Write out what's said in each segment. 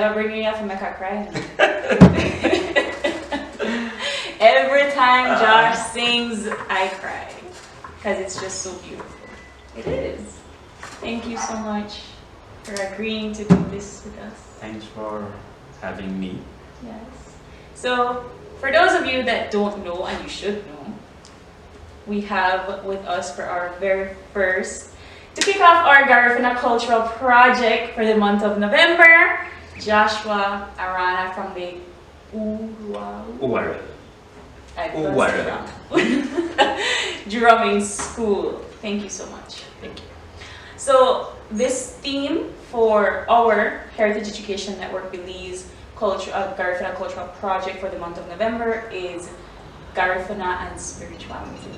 never bring me up and make her cry. Every time Josh sings, I cry. Because it's just so beautiful. It is. Thank you so much for agreeing to do this with us. Thanks for having me. Yes. So, for those of you that don't know, and you should know, we have with us for our very first, to kick off our Garifuna cultural project for the month of November, Joshua Arana from the Uwara. Drumming School. Thank you so much. Thank you. So this theme for our Heritage Education Network Belize Garifuna Cultural Project for the month of November is Garifuna and Spirituality.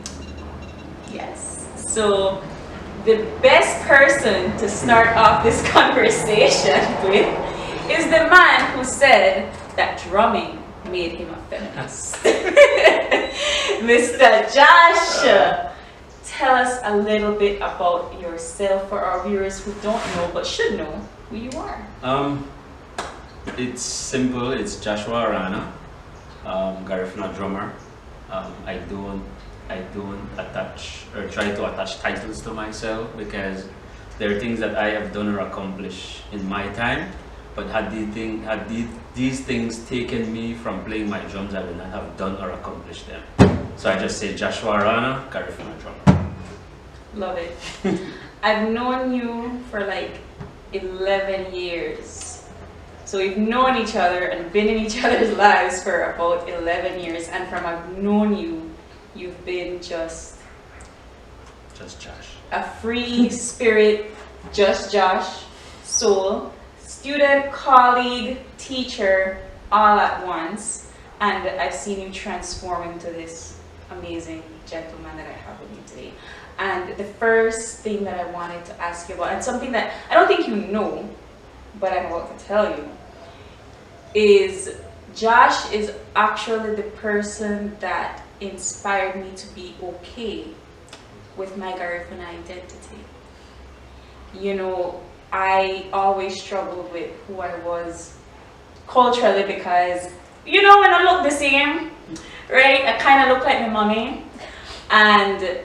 Yes. So the best person to start off this conversation with is the man who said that drumming made him a feminist. Mr. Josh, tell us a little bit about yourself for our viewers who don't know but should know who you are. It's simple. It's Joshua Arana, Garifuna drummer. I don't attach or try to attach titles to myself because there are things that I have done or accomplished in my time. But had these things taken me from playing my drums, I would not have done or accomplished them. So I just say Joshua Arana, Garifuna drummer. Love it. I've known you for like 11 years. So we've known each other and been in each other's lives for about 11 years. And from I've known you, you've been just Josh. A free spirit, just Josh, soul. Student, colleague, teacher, all at once. And I've seen you transform into this amazing gentleman that I have with you today. And the first thing that I wanted to ask you about, and something that I don't think you know, but I'm about to tell you, is Josh is actually the person that inspired me to be okay with my Garifuna identity. You know, I always struggled with who I was culturally because, you know, when I look the same, right? I kind of look like my mommy. And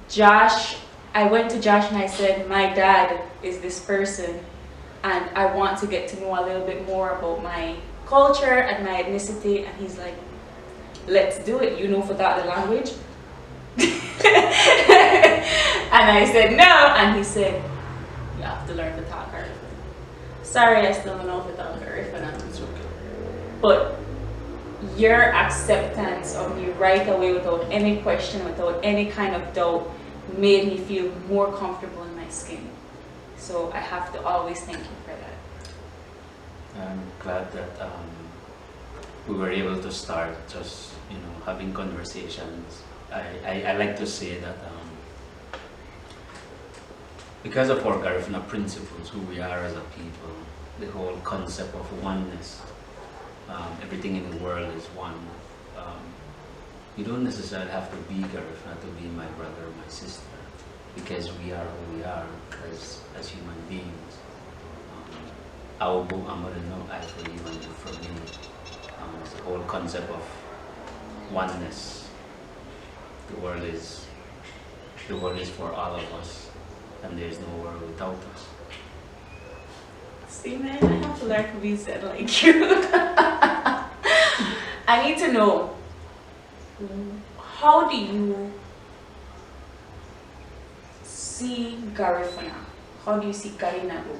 Josh, I went to Josh and I said, my dad is this person and I want to get to know a little bit more about my culture and my ethnicity. And he's like, let's do it. You know, for that the language. And I said, no. And he said, you have to learn to talk Garifuna. Sorry, I still don't know if to talk Garifuna. It's okay. But your acceptance of me right away without any question, without any kind of doubt, made me feel more comfortable in my skin. So I have to always thank you for that. I'm glad that we were able to start just, you know, having conversations. I like to say that because of our Garifuna principles, who we are as a people, the whole concept of oneness, everything in the world is one. You don't necessarily have to be Garifuna to be my brother or my sister, because we are who we are as human beings. I will go, I'm going to know I for you and you for me. It's the whole concept of oneness. The world is for all of us, and there is no world without us. See, man, I have to learn to be said like you. I need to know, how do you see Garifuna? How do you see Garinagu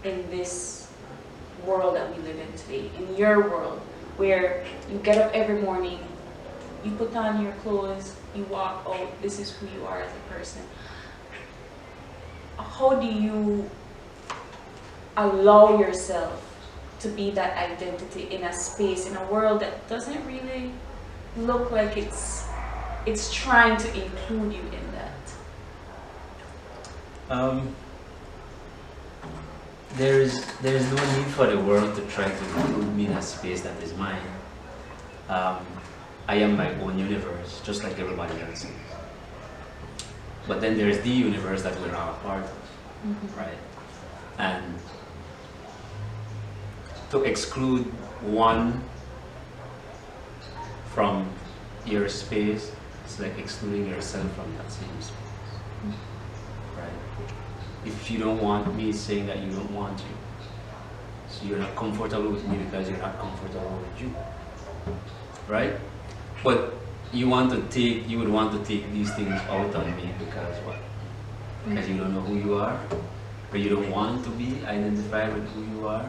in this world that we live in today? In your world, where you get up every morning, you put on your clothes, you walk out, this is who you are as a person. How do you allow yourself to be that identity in a space, in a world that doesn't really look like it's trying to include you in that? There is no need for the world to try to include me in a space that is mine. I am my own universe, just like everybody else is. But then there's the universe that we're all a part of, right? And to exclude one from your space, it's like excluding yourself from that same space, right? If you don't want me saying that you don't want you, so you're not comfortable with me because you're not comfortable with you, right? But you would want to take these things out on me because what? Because you don't know who you are, or you don't want to be identified with who you are.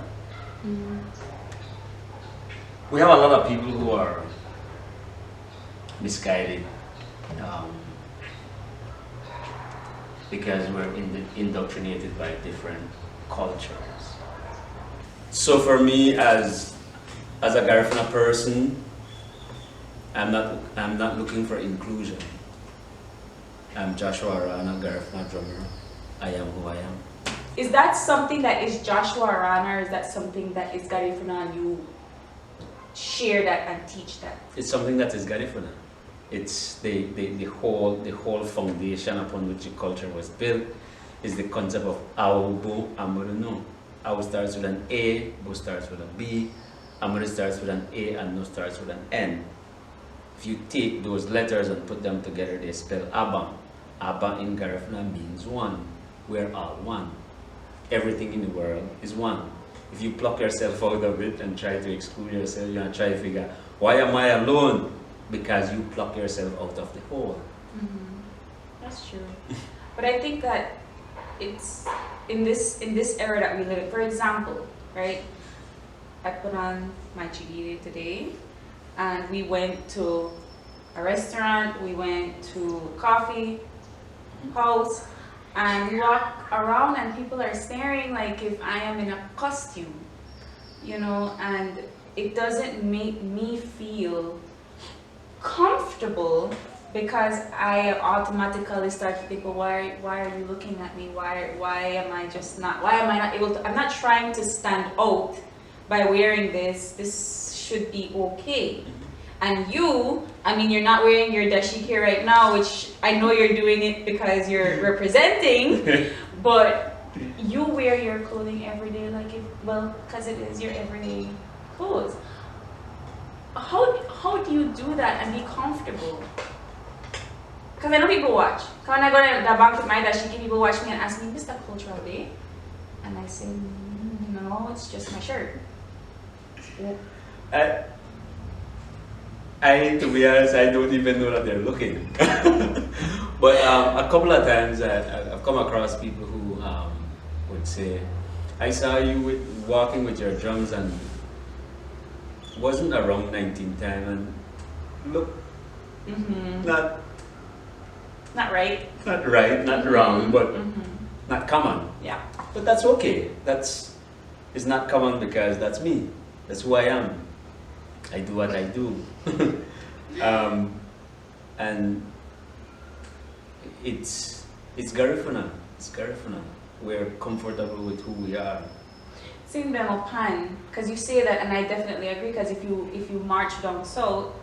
We have a lot of people who are misguided because we're indoctrinated by different cultures. So for me, as a Garifuna person, I'm not looking for inclusion. I'm Joshua Arana, Garifuna drummer. I am who I am. Is that something that is Joshua Arana, or is that something that is Garifuna and you share that and teach that? It's something that is Garifuna. It's the whole foundation upon which the culture was built is the concept of Awu, Bo, Amuru, No. Awu starts with an A, Bo starts with a B, Amuru starts with an A, and No starts with an N. If you take those letters and put them together, they spell Abba. Abba in Garifuna means one. We're all one. Everything in the world is one. If you pluck yourself out of it and try to exclude yourself, you're going to try to figure, why am I alone? Because you pluck yourself out of the whole. That's true. But I think that it's in this era that we live in. For example, right? I put on my chigiri today, and we went to a restaurant, we went to a coffee house, and we walk around and people are staring like if I am in a costume, you know, and it doesn't make me feel comfortable because I automatically start to think, well, why are you looking at me? Why am I not able to, I'm not trying to stand out by wearing this should be okay. And you, I mean, you're not wearing your dashiki right now, which I know you're doing it because you're representing, but you wear your clothing every day, because it is your everyday clothes. How do you do that and be comfortable? Because I know people watch. When I go to the bank with my dashiki, people watch me and ask me, "Is that cultural day?" And I say, "No, it's just my shirt." To be honest, I don't even know that they're looking. But a couple of times I've come across people who would say, I saw you walking with your drums and wasn't around 1910 and look, not right, not wrong, but not common. Yeah. But that's okay. It's not common because that's me. That's who I am. I do what I do. And it's Garifuna. It's Garifuna. We're comfortable with who we are. Same pan, because you say that, and I definitely agree. Because if you march down south,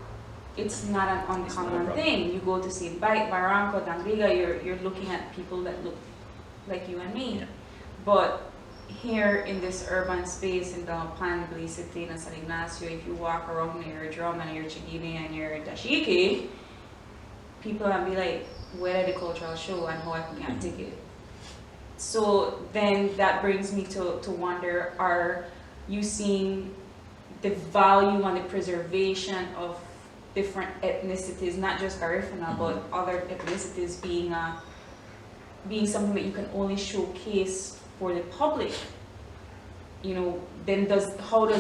it's not an uncommon thing. You go to see Bite, Barranco, Dangriga, you're looking at people that look like you and me. Yeah. But here in this urban space in Pan, Belizean, and San Ignacio, if you walk around with your drum and your chigini and your dashiki, people will be like, where are the cultural show and how I can get a ticket? So then that brings me to wonder, are you seeing the value and the preservation of different ethnicities, not just Garifuna, but other ethnicities being something that you can only showcase for the public? You know, then how do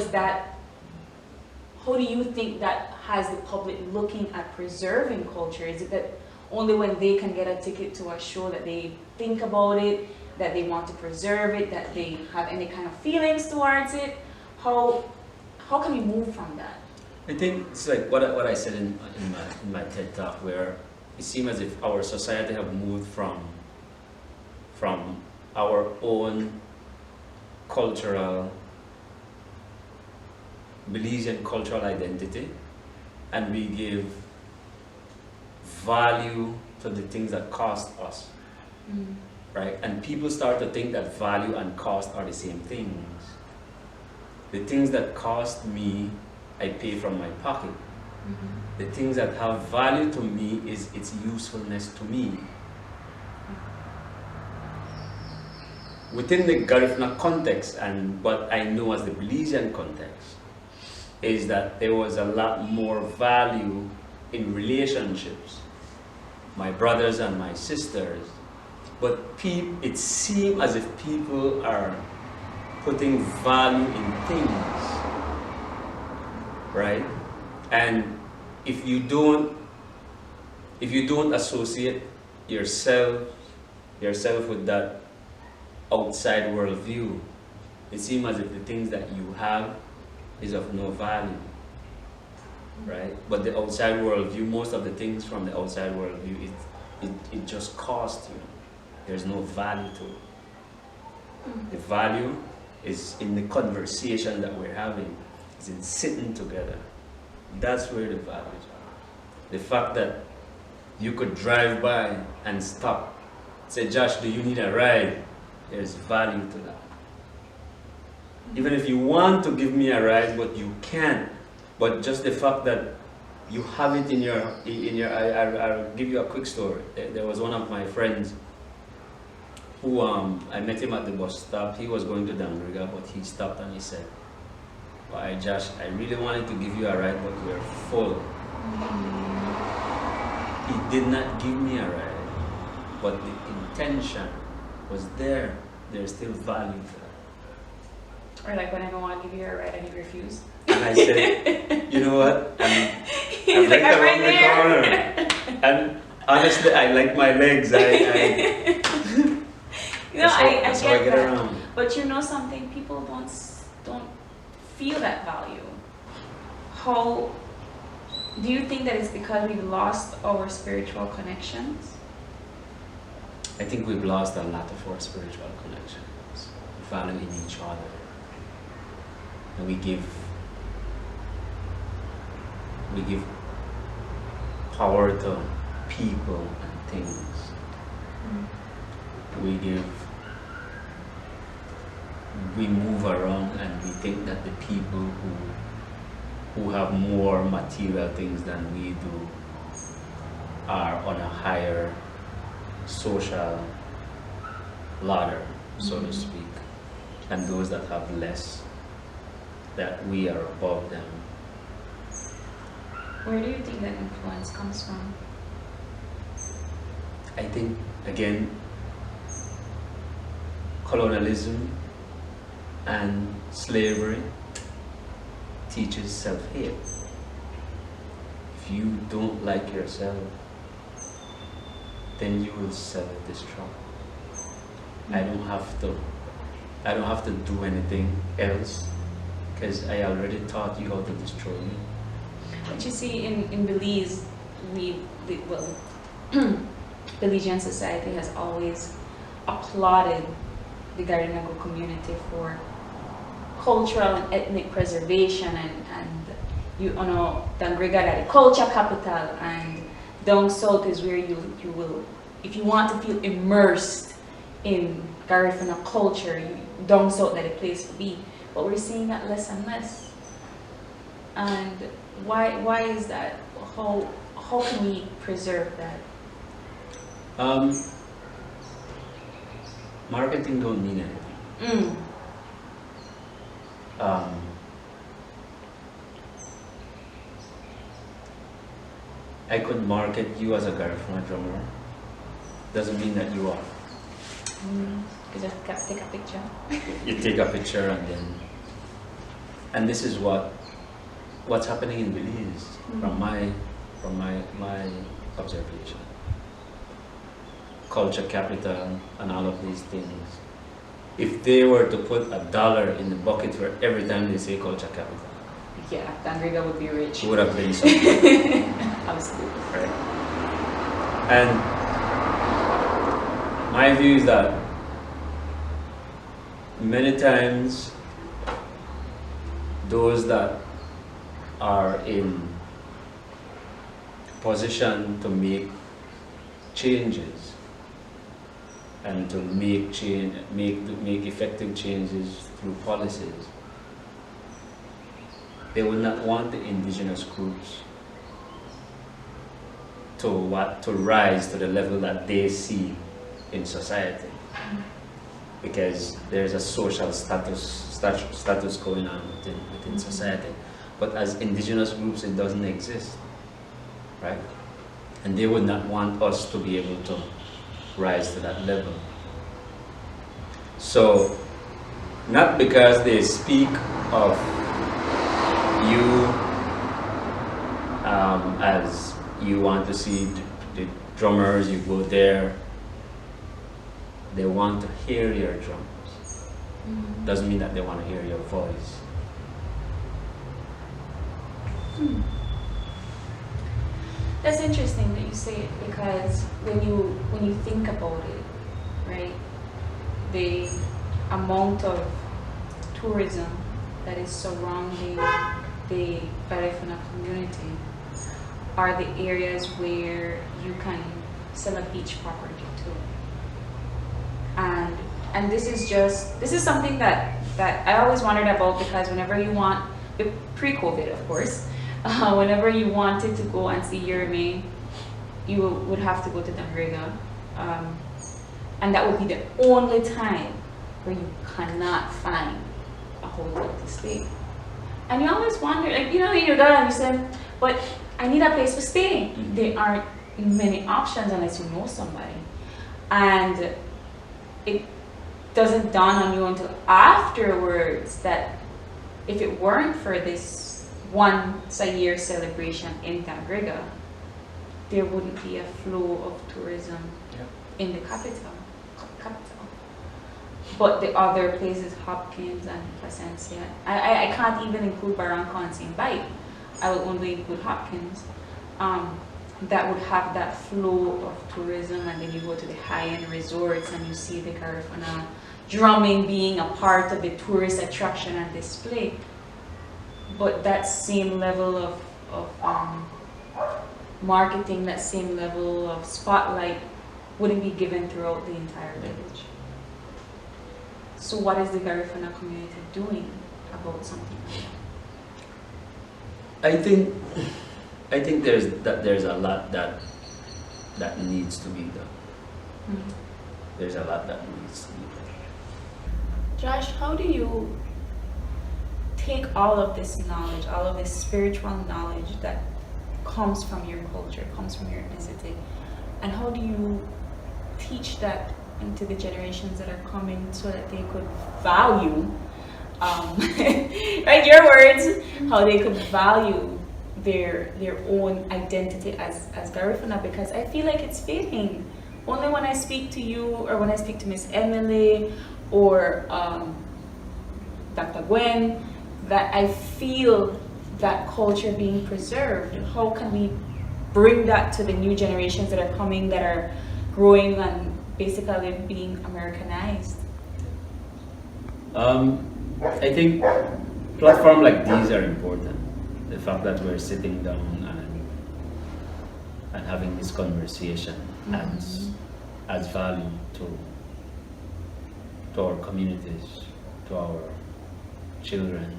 you think that has the public looking at preserving culture? Is it that only when they can get a ticket to a show that they think about it, that they want to preserve it, that they have any kind of feelings towards it? How can we move from that? I think it's like what I said in my TED talk, where it seems as if our society have moved from our own cultural, Belizean cultural identity, and we give value to the things that cost us, right? And people start to think that value and cost are the same things. The things that cost me, I pay from my pocket. The things that have value to me is its usefulness to me. Within the Garifuna context, and what I know as the Belizean context, is that there was a lot more value in relationships, my brothers and my sisters, but it seemed as if people are putting value in things, right? And if you don't associate yourself with that outside worldview, it seems as if the things that you have is of no value, right? But the outside worldview, most of the things from the outside worldview, it just costs you. There's no value to it. The value is in the conversation that we're having, is in sitting together. That's where the values are. The fact that you could drive by and stop, say, Josh, do you need a ride? There's value to that. Even if you want to give me a ride, but you can't, but just the fact that you have it in your, I'll give you a quick story. There was one of my friends who, I met him at the bus stop. He was going to Dangriga, but he stopped and he said, "Why, Josh, I really wanted to give you a ride, but we're full." He did not give me a ride, but the intention was there. There's still value to that. Or like when I don't want to give you a ride and you refuse. And I said, you know what? He's like, I'm right there. Corner. And honestly, I like my legs. I get get that. around. But you know something, people don't feel that value. How do you think that it's because we've lost our spiritual connections? I think we've lost a lot of our spiritual connections, value in each other. And we give power to people and things. We move around and we think that the people who have more material things than we do are on a higher social ladder, so to speak, and those that have less, that we are above them. Where do you think that influence comes from? I think, again, colonialism and slavery teaches self-hate. If you don't like yourself, then you will self-destruct. I don't have to do anything else, because I already taught you how to destroy me. But you see, in Belize, Belizean society has always applauded the Garinago community for cultural and ethnic preservation, and you know, Dangriga is the culture capital, and down south is where you will, if you want to feel immersed in Garifuna culture, down south is the place to be. But we're seeing that less and less. And why is that? How can we preserve that? Marketing don't mean anything. I could market you as a Garifuna drummer. Doesn't mean that you are. You just take a picture. You take a picture and this is what's happening in Belize from my observation. Culture capital and all of these things. If they were to put $1 in the bucket for every time they say culture capital, yeah, Dangriga would be rich. it would have been something. Absolutely. Right? And my view is that many times those that are in position to make changes and to make effective changes through policies they would not want the indigenous groups to rise to the level that they see in society, because there's a social status going on within society. But as indigenous groups, it doesn't exist, right? And they would not want us to be able to rise to that level. So, not because they speak of you as you want to see the drummers, you go there, they want to hear your drums. Doesn't mean that they want to hear your voice. That's interesting that you say it, because when you think about it, right, the amount of tourism that is surrounding the Garifuna community are the areas where you can sell a beach property to. And this is something that I always wondered about, because whenever you want, pre-COVID of course, whenever you wanted to go and see Yerme, you would have to go to Damriga, and that would be the only time where you cannot find a hotel to stay. And you always wonder, like, you know, you go and you say, but I need a place to stay. There aren't many options unless you know somebody. And it doesn't dawn on you until afterwards that if it weren't for this once-a-year celebration in Damriga, there wouldn't be a flow of tourism in the capital. But the other places, Hopkins and Placencia, I can't even include Barranca and St. Bite. I will only include Hopkins. That would have that flow of tourism, and then you go to the high-end resorts and you see the Garifuna drumming being a part of the tourist attraction and display. But that same level of marketing, that same level of spotlight wouldn't be given throughout the entire village. So what is the Garifuna community doing about something like that? I think there's a lot that needs to be done. There's a lot that needs to be done. Josh, how do you take all of this knowledge, all of this spiritual knowledge that comes from your culture, comes from your ethnicity, and how do you teach that into the generations that are coming so that they could value, right, your words, how they could value their own identity as Garifuna? Because I feel like it's fading. Only when I speak to you, or when I speak to Miss Emily, or Dr. Gwen, that I feel that culture being preserved. How can we bring that to the new generations that are coming, that are growing and basically being Americanized? I think platforms like these are important. The fact that we're sitting down and having this conversation adds value to our communities, to our children,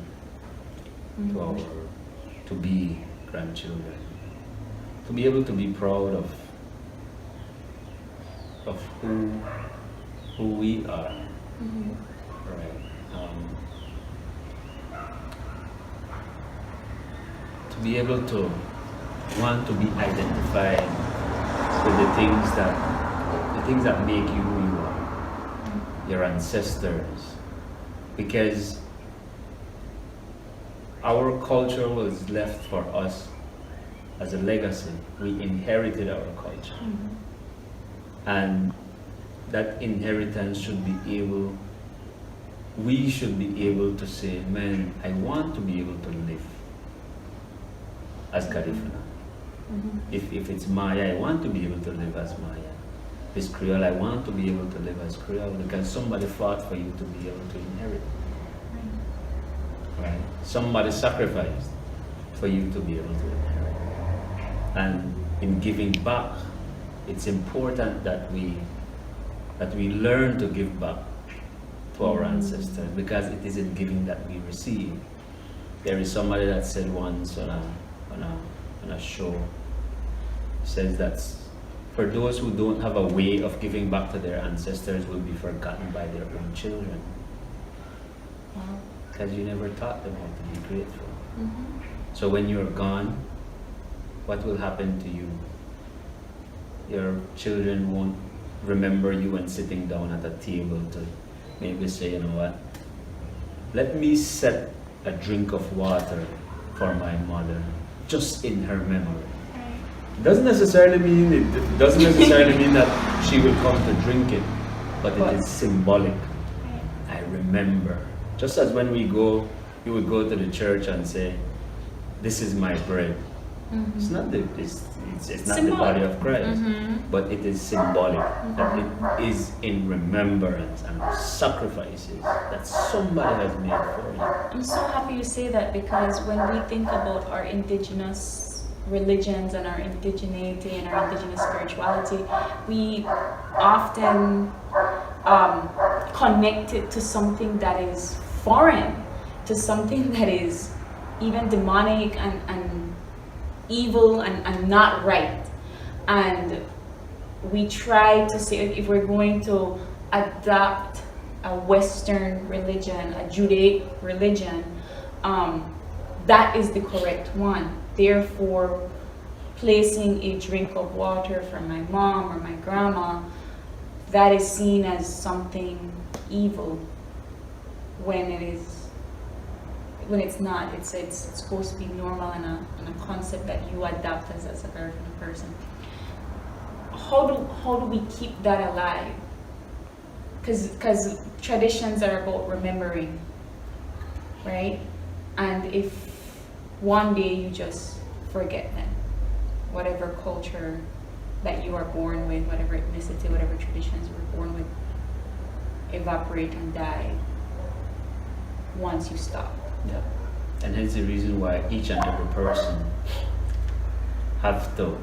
to our to-be grandchildren, to be able to be proud of who we are, right? To be able to want to be identified with the things that make you who you are, your ancestors, because our culture was left for us as a legacy. We inherited our culture. And that inheritance we should be able to say, man, I want to be able to live as Garifuna. If it's Maya, I want to be able to live as Maya. If it's Creole, I want to be able to live as Creole, because somebody fought for you to be able to inherit. Right? Somebody sacrificed for you to be able to inherit. And in giving back, it's important that we learn to give back to our ancestors, because it is in giving that we receive. There is somebody that said once on a show, says that for those who don't have a way of giving back to their ancestors will be forgotten by their own children. Because you never taught them how to be grateful. So when you're gone, what will happen to you? Your children won't remember you when sitting down at a table to maybe say, you know what, let me set a drink of water for my mother, just in her memory. Doesn't necessarily mean that she will come to drink it, but it is symbolic. I remember. Just as when we go, you would go to the church and say, "This is my bread." It's not the body of Christ, but it is symbolic. That it is in remembrance and sacrifices that somebody has made for you. I'm so happy you say that, because when we think about our indigenous religions and our indigeneity and our indigenous spirituality, we often connect it to something that is foreign, to something that is even demonic and evil and not right. And we try to say, if we're going to adopt a Western religion, a Judaic religion, that is the correct one. Therefore, placing a drink of water for my mom or my grandma, that is seen as something evil, when it's not. It's supposed to be normal and a concept that you adapt as a Garifuna person. How do we keep that alive? Because traditions are about remembering, right? And if one day you just forget them, whatever culture that you are born with, whatever ethnicity, whatever traditions you were born with, evaporate and die once you stop. Yeah. And hence the reason why each and every person have to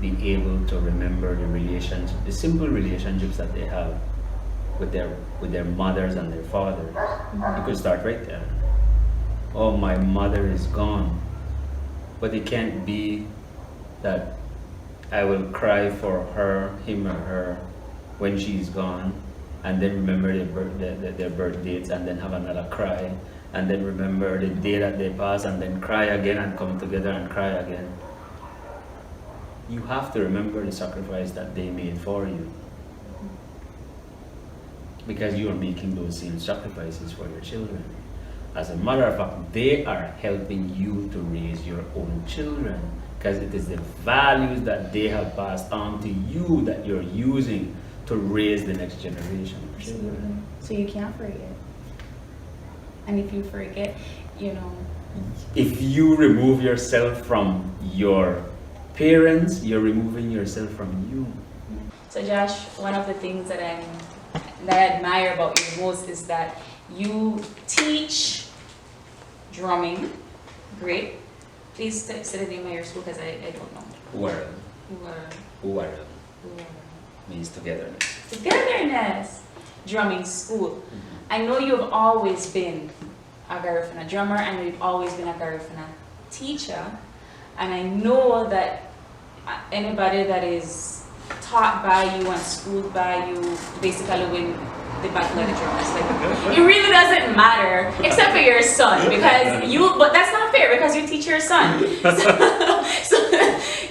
be able to remember the simple relationships that they have with their mothers and their fathers. You could start right there. Oh, my mother is gone. But it can't be that I will cry for him or her when she's gone, and then remember their birth dates, and then have another cry, and then remember the day that they pass, and then cry again, and come together and cry again. You have to remember the sacrifice that they made for you, because you are making those same sacrifices for your children. As a matter of fact, they are helping you to raise your own children, because it is the values that they have passed on to you that you're using to raise the next generation of children. So you can't forget. And if you forget, if you remove yourself from your parents, you're removing yourself from you. So Josh, one of the things that I admire about you the most is that you teach drumming. Great. Please say the name of your school, because I don't know. Uwara means togetherness. Togetherness. Drumming school. I know you've always been a Garifuna drummer, and you've always been a Garifuna teacher, and I know that anybody that is taught by you and schooled by you basically win the battle of the drummers. Like, it really doesn't matter, except for your son, but that's not fair, because you teach your son.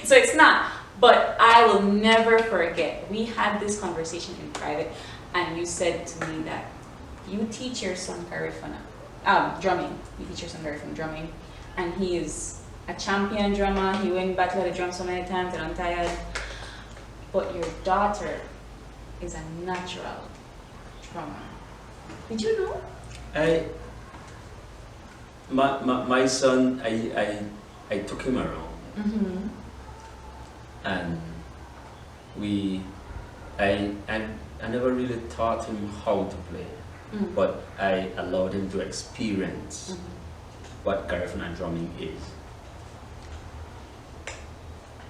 So it's not. But I will never forget, we had this conversation in private, and you said to me that you teach your son Garifuna drumming. You teach your son Garifuna drumming, and he is a champion drummer. He won battle of the drum so many times that I'm tired. But your daughter is a natural drummer. Did you know? My son, I took him around, and I never really taught him how to play, but I allowed him to experience what Garifuna drumming is.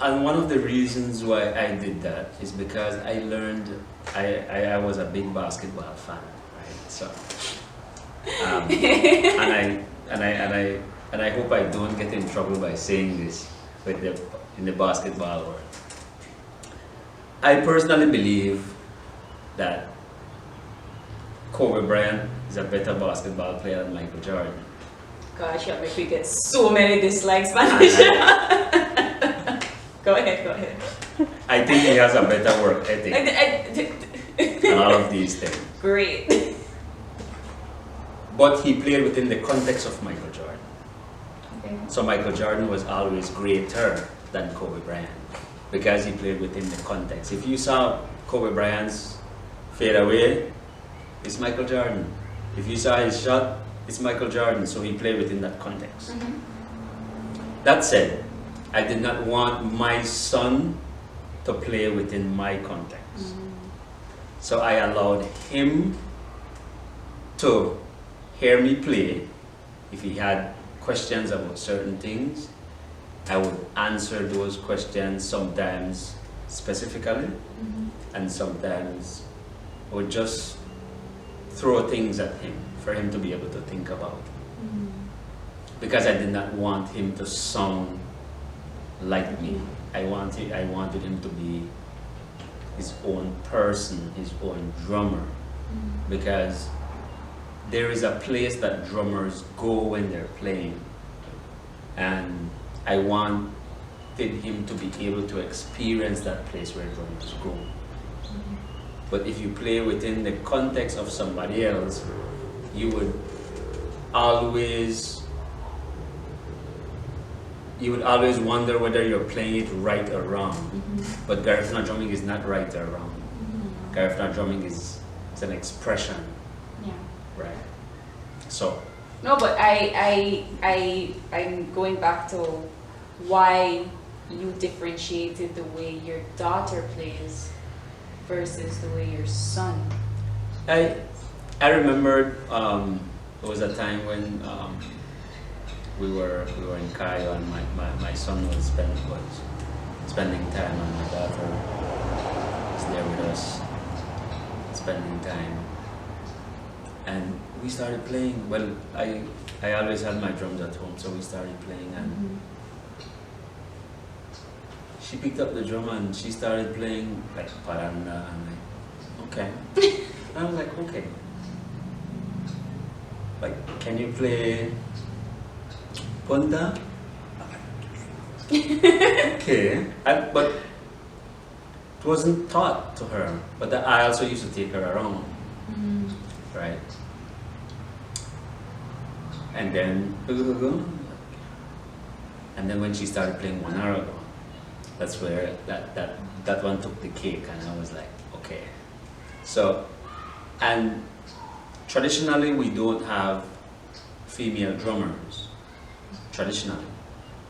And one of the reasons why I did that is because I learned, I was a big basketball fan, right? So, and and I hope I don't get in trouble by saying this in the basketball world. I personally believe that Kobe Bryant is a better basketball player than Michael Jordan. Gosh, you make me get so many dislikes, man. Go ahead. I think he has a better work ethic and all of these things. Great. But he played within the context of Michael Jordan. Okay. So Michael Jordan was always greater than Kobe Bryant because he played within the context. If you saw Kobe Bryant's fadeaway, it's Michael Jordan. If you saw his shot, it's Michael Jordan. So he played within that context. That said, I did not want my son to play within my context. So I allowed him to hear me play. If he had questions about certain things, I would answer those questions, sometimes specifically, and sometimes I would just throw things at him for him to be able to think about. Because I did not want him to sound like me. I wanted him to be his own person, his own drummer. Because there is a place that drummers go when they're playing. And I wanted him to be able to experience that place where drummers go. But if you play within the context of somebody else, you would always wonder whether you're playing it right or wrong. But Garifuna drumming is not right or wrong. Garifuna drumming is an expression. Yeah. Right. So. No, but I'm going back to why you differentiated the way your daughter plays versus the way your son. I remember there was a time when we were in Cairo and my son was spending time and my daughter was there with us spending time, and we started playing. Well, I always had my drums at home, so we started playing, and she picked up the drum and she started playing like paranda, and like, okay. And I was like, okay, like, can you play Ponta? Okay, but it wasn't taught to her. But I also used to take her around, right? And then when she started playing 1 hour ago, that's where that one took the cake, and I was like, okay. So, and traditionally we don't have female drummers, traditionally.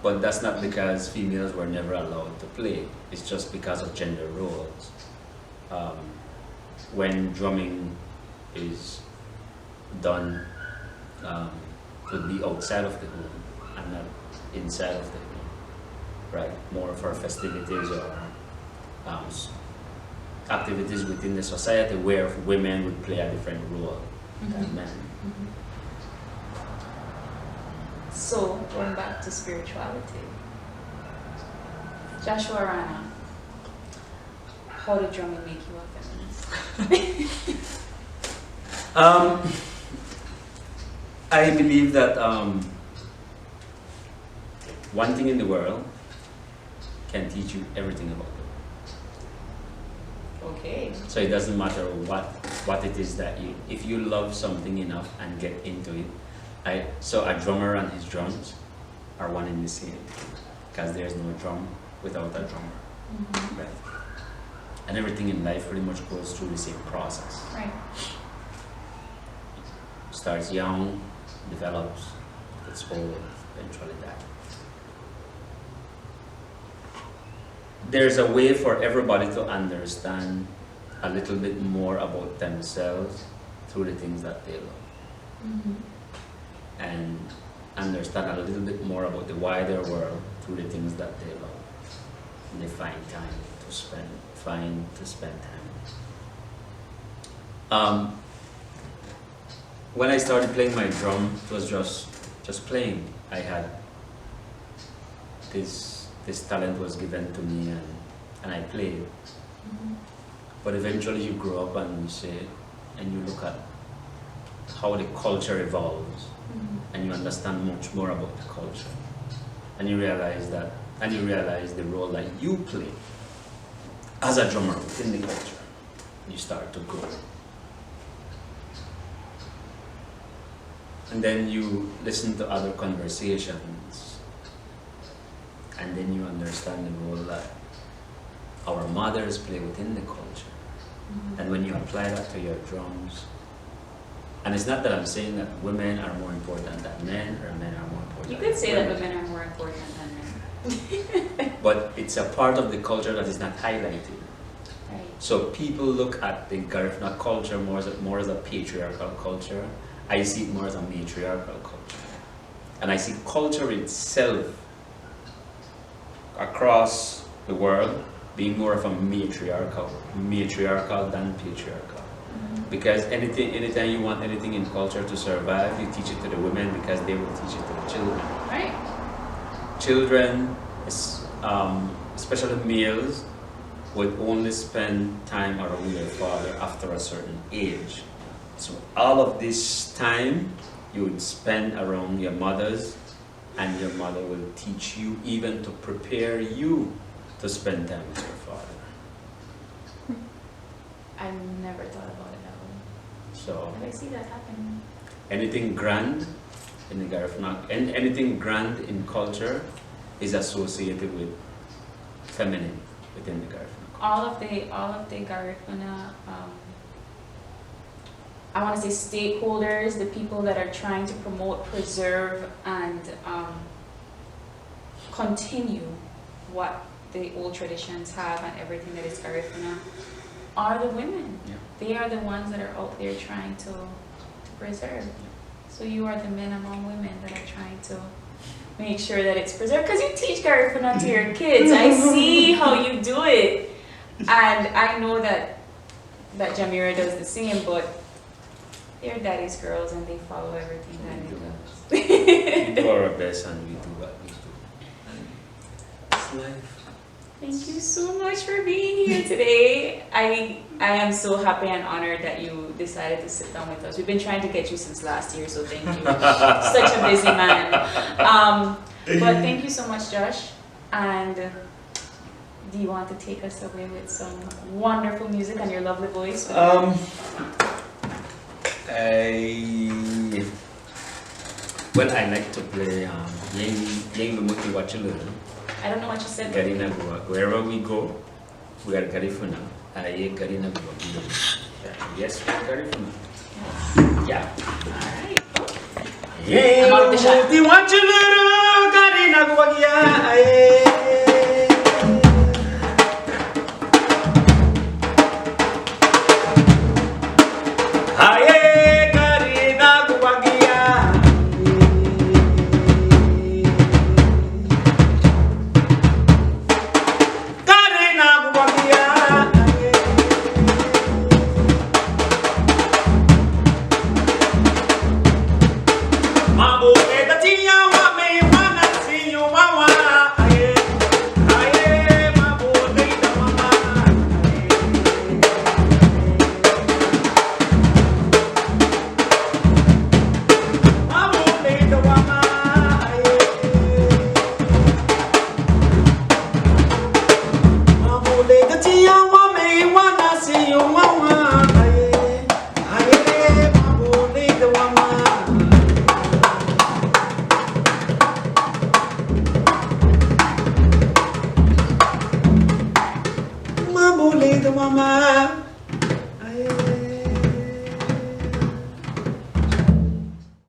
But that's not because females were never allowed to play. It's just because of gender roles. When drumming is done, could be outside of the home and not inside of the home, right? More for festivities or activities within the society where women would play a different role than men. So, going back to spirituality, Josh Arana, how did drumming make you a feminist? I believe that one thing in the world can teach you everything about the world. Okay. So it doesn't matter what it is that if you love something enough and get into it. So a drummer and his drums are one and the same, because there's no drum without a drummer, right? And everything in life pretty much goes through the same process. Right. Starts young, develops, gets old, eventually dies. There's a way for everybody to understand a little bit more about themselves through the things that they love. And understand a little bit more about the wider world through the things that they love. And they find time to spend time. When I started playing my drum, it was just just playing. I had this talent was given to me, and I played. But eventually you grow up and you say, and you look at how the culture evolves, and you understand much more about the culture, and you realize the role that you play as a drummer within the culture. You start to grow. And then you listen to other conversations, and then you understand the role that our mothers play within the culture. And when you apply that to your drums, and it's not that I'm saying that women are more important than men, or men are more important You than could say women. that women are more important than men. But it's a part of the culture that is not highlighted. Right. So people look at the Garifuna culture more as a patriarchal culture. I see it more as a matriarchal culture. And I see culture itself across the world being more of a matriarchal than patriarchal. Because anytime you want anything in culture to survive, you teach it to the women because they will teach it to the children. Right. Children, especially males, would only spend time around their father after a certain age. So all of this time you would spend around your mothers, and your mother will teach you, even to prepare you to spend time with your father. I never thought about it that way. So But I see that happening. anything grand in the Garifuna, and anything grand in culture is associated with feminine within the Garifuna. All of the Garifuna, I want to say stakeholders, the people that are trying to promote, preserve, and continue what the old traditions have and everything that is Garifuna, are the women. Yeah. They are the ones that are out there trying to preserve. So you are the men among women that are trying to make sure that it's preserved. Because you teach Garifuna to your kids. I see how you do it. And I know that Jamira does the same, but they're daddy's girls and they follow everything that he does. We do our best and we do what we do. And it's life. Thank you so much for being here today. I am so happy and honored that you decided to sit down with us. We've been trying to get you since last year, so thank you. Such a busy man. But thank you so much, Josh. And do you want to take us away with some wonderful music and your lovely voice? I like to play Yang Lumuti Wachilun. I don't know what you said. Garina Gua. Wherever we go, we are Garifuna. Garina Gua. Yes, we are Garifuna. Yeah. Alright. Yang I'm out of the shot. Lumuti Wachilun, Garina Gua. Mambo